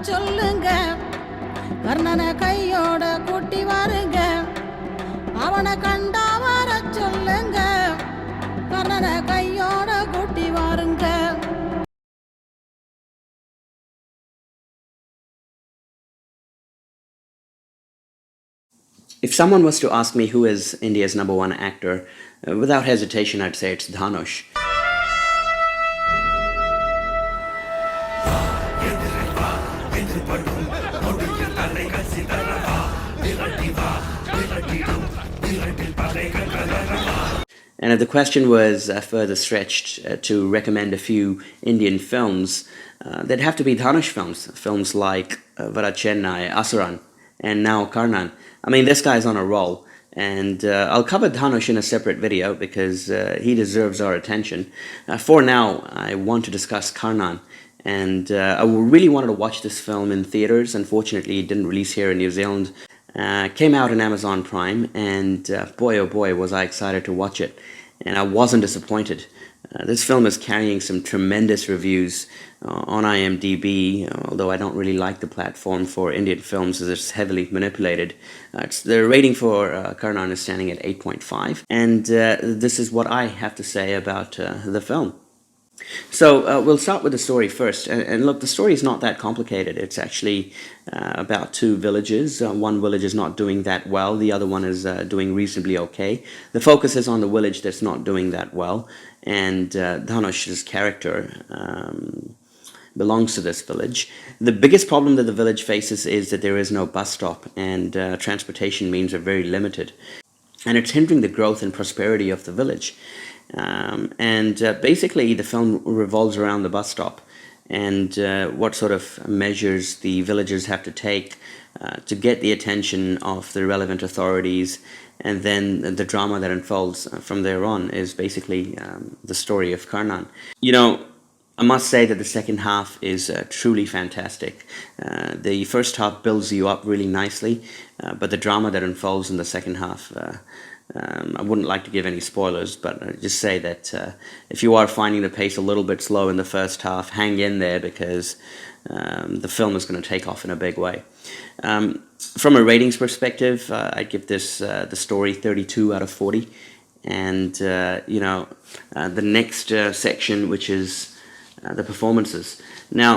சொல்லுங்க கர்ணனை கையோட கூட்டி வாருங்க அவனை கண்டா வர சொல்லுங்க கர்ணனை கையோட கூட்டி வாருங்க. If someone was to ask me who is India's #1 actor, without hesitation I'd say it's Dhanush. And if the question was further stretched to recommend a few Indian films, they'd have to be Dhanush films. Films like Chennai, Asuran, and now Karnan. I mean, this guy's on a roll. And I'll cover Dhanush in a separate video because he deserves our attention. For now, I want to discuss Karnan. And I really wanted to watch this film in theaters. Unfortunately, it didn't release here in New Zealand. Came out on Amazon Prime, and boy oh boy was I excited to watch it. And I wasn't disappointed. This film is carrying some tremendous reviews on IMDb, although I don't really like the platform for Indian films as it's heavily manipulated. The rating for Karnan is standing at 8.5, and this is what I have to say about the film. So we'll start with the story first, and look, the story is not that complicated. It's actually about two villages. One village is not doing that well, the other one is doing reasonably okay. The focus is on the village that's not doing that well, and Dhanush's character belongs to this village. The biggest problem that the village faces is that there is no bus stop, and transportation means are very limited, and it's hindering the growth and prosperity of the village. Basically the film revolves around the bus stop and what sort of measures the villagers have to take to get the attention of the relevant authorities, and then the drama that unfolds from there on is basically the story of Karnan. You know, I must say that the second half is truly fantastic. The first half builds you up really nicely, but the drama that unfolds in the second half, I wouldn't like to give any spoilers, but I'd just say that if you are finding the pace a little bit slow in the first half, hang in there because the film is going to take off in a big way. From a ratings perspective, I'd give the story 32 out of 40. And, the next section, which is the performances. Now,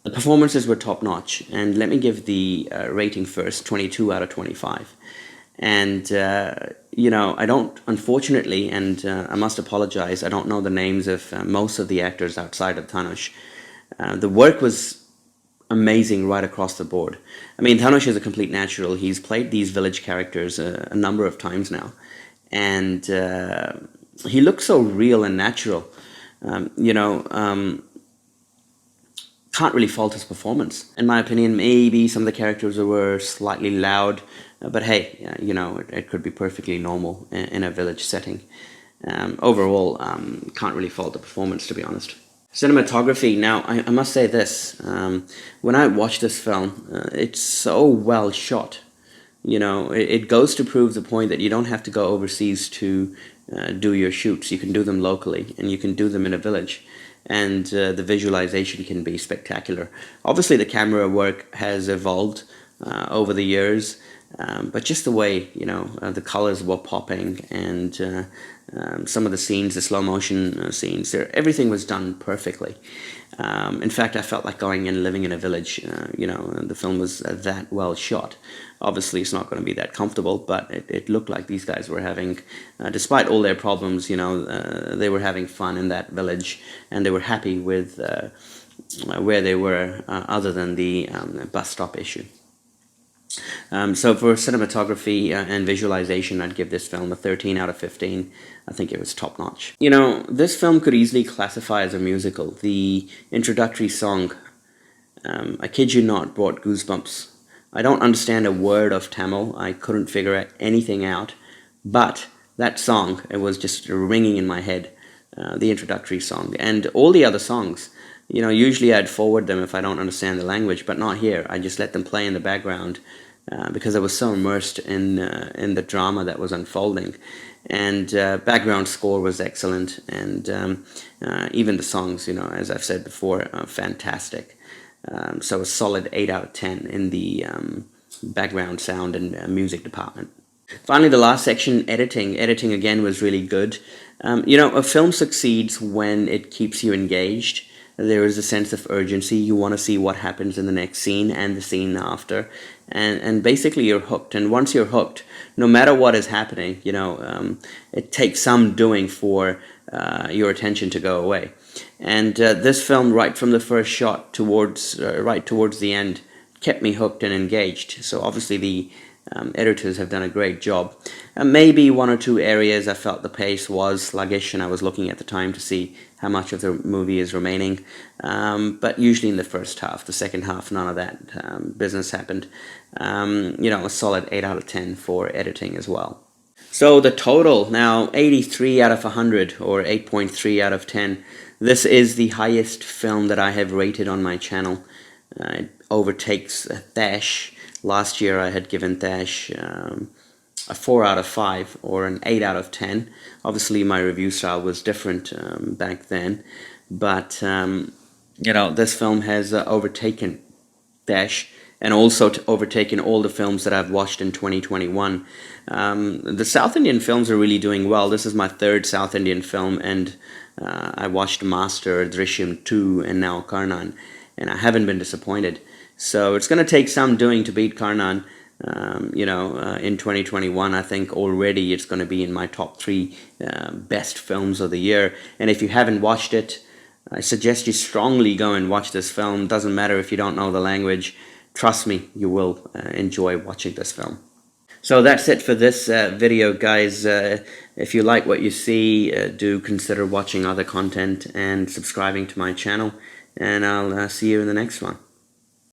the performances were top-notch, and let me give the rating first, 22 out of 25. And, I don't, unfortunately, and I must apologize, I don't know the names of most of the actors outside of Dhanush. The work was amazing right across the board. I mean, Dhanush is a complete natural. He's played these village characters a number of times now. And he looks so real and natural. Can't really fault his performance. In my opinion, maybe some of the characters were slightly loud, but hey, it could be perfectly normal in a village setting. Overall, can't really fault the performance, to be honest. Cinematography, now, I must say this. When I watched this film, it's so well shot. It goes to prove the point that you don't have to go overseas to do your shoots. You can do them locally, and you can do them in a village. And the visualization can be spectacular. Obviously, the camera work has evolved over the years, but just the way, the colors were popping, and some of the scenes, the slow motion scenes, everything was done perfectly. In fact, I felt like going and living in a village. The film was that well shot. Obviously, it's not going to be that comfortable, but it looked like these guys were having, despite all their problems, they were having fun in that village, and they were happy with where they were, other than the bus stop issue. So for cinematography and visualization, I'd give this film a 13 out of 15. I think it was top-notch. This film could easily classify as a musical. The introductory song, I kid you not, brought goosebumps. I don't understand a word of Tamil. I couldn't figure anything out. But that song, it was just ringing in my head, the introductory song. And all the other songs, usually I'd forward them if I don't understand the language, but not here. I just let them play in the background because I was so immersed in the drama that was unfolding. And background score was excellent, and even the songs, as I've said before, fantastic. So a solid 8 out of 10 in the background sound and music department. Finally, the last section, editing. Editing again was really good. A film succeeds when it keeps you engaged. There is a sense of urgency. You want to see what happens in the next scene and the scene after. And basically you're hooked. And once you're hooked, no matter what is happening, it takes some doing for your attention to go away. And this film, right from the first shot right towards the end, kept me hooked and engaged. So obviously the editors have done a great job. Maybe one or two areas I felt the pace was sluggish, and I was looking at the time to see how much of the movie is remaining. But usually in the first half. The second half, none of that business happened. A solid 8 out of 10 for editing as well. So the total now, 83 out of 100, or 8.3 out of 10. This is the highest film that I have rated on my channel. It overtakes Dhanush. Last year I had given Dhanush a 4 out of 5 or an 8 out of 10. Obviously my review style was different back then, but this film has overtaken Dhanush and also overtaken all the films that I've watched in 2021. The South Indian films are really doing well. This is my third South Indian film, and I watched Master, Drishyam 2, and now Karnan, and I haven't been disappointed. So it's going to take some doing to beat Karnan. In 2021, I think already it's going to be in my top 3 best films of the year. And if you haven't watched it, I suggest you strongly go and watch this film. Doesn't matter if you don't know the language. Trust me, you will enjoy watching this film. So that's it for this video, guys. If you like what you see, do consider watching other content and subscribing to my channel. And I'll see you in the next one.